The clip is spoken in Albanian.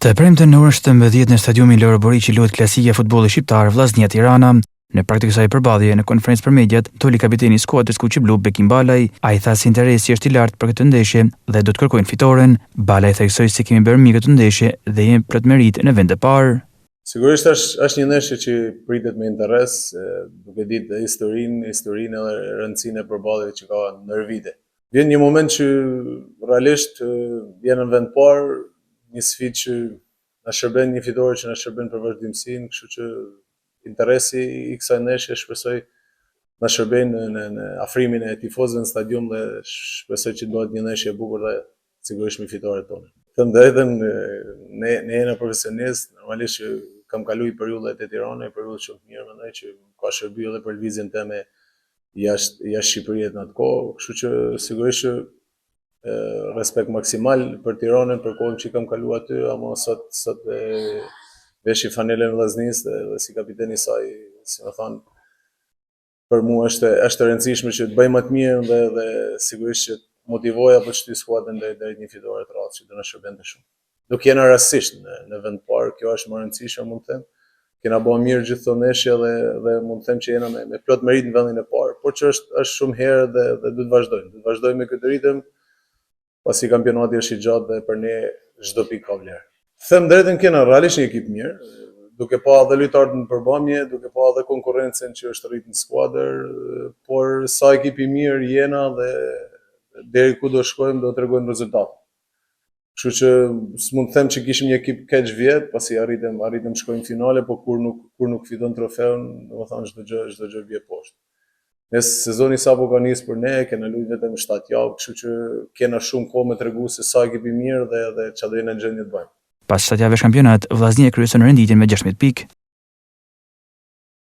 Të premten në orën 17 në stadiumin Loro Boriçi luhet klasika e futbollit shqiptar Vllaznia Tirana. Në praktikë kësaj përballje në konferencë për mediat, doli kapiteni i skuadrës Kuqiblu Bekim Balaj. Ai tha se interesi është i lartë për këtë ndeshje dhe do të kërkojnë fitoren. Balaj theksoi se kemi bërë mirë këtë ndeshje dhe jemi plot merit në vend të parë. Sigurisht është një ndeshje që pritet me interes, duke ditë historinë edhe rëndësinë e përballjes që ka ndër vite. Vjen një moment që realisht jemi në vend parë, një sfidë që na shërben, një fitore që na shërben për vazhdimsinë, kështu që interesi i kësaj ndeshje shpresoj na shërben në afrimin e tifozëve në stadium dhe shpresoj që bëhet një ndeshje e bukur dhe sigurisht me fitoren tonë. Them drejtën, ne jemi profesionistë, normalisht që kam kaluar periudhat e Tiranës, periudha shumë të mirë, mendoj që ka shërbyer edhe për lëvizjen time jashtë Shqipërisë në atë kohë, kështu që sigurisht që respekt maksimal për Tiranën, për kohën që kam kaluar aty, ama sot veshi fanelën e Vllaznisë dhe si kapiteni i saj, si më thon, për mua është e rëndësishme që të bëjmë më të mirë dhe sigurisht që motivoj apo të shtyj skuadrën deri një fitore të radhës që do na shërbente shumë. Nuk jena rastësisht në vend parë, kjo është më e rëndësishme, mund të them. Kena bërë mirë gjithë këto ndeshje dhe mund të them që jena me plot merit në vendin e parë, por që është shumë herë dhe duhet të vazhdojmë. Duhet të vazhdojmë me këtë ritëm, pasi kampionati është i gjatë dhe për ne çdo pikë ka vlerë. Them drejtën, kena realisht një ekip mirë, duke pa edhe lojtarët në përbamje, duke pa edhe konkurrencën që është rritë në skuadër, por sa ekip i mirë jena dhe deri ku do shkojmë do tregojmë rezultate. Kështu që s'mund të them që kishim një ekip keq vjet, pasi arritëm të shkojmë në finale, por kur nuk fiton trofeun, domethënë çdo gjë vjen poshtë. Nëse sezoni sapo ka nisë për ne, kena luajtur vetëm 7 javë, kështu që kena shumë kohë me tregu se sa ekip i mirë dhe çfarë do jena në gjendje të bëjmë. Pas 7 javësh kampionat, Vllaznia kryeson renditjen me 16 pikë.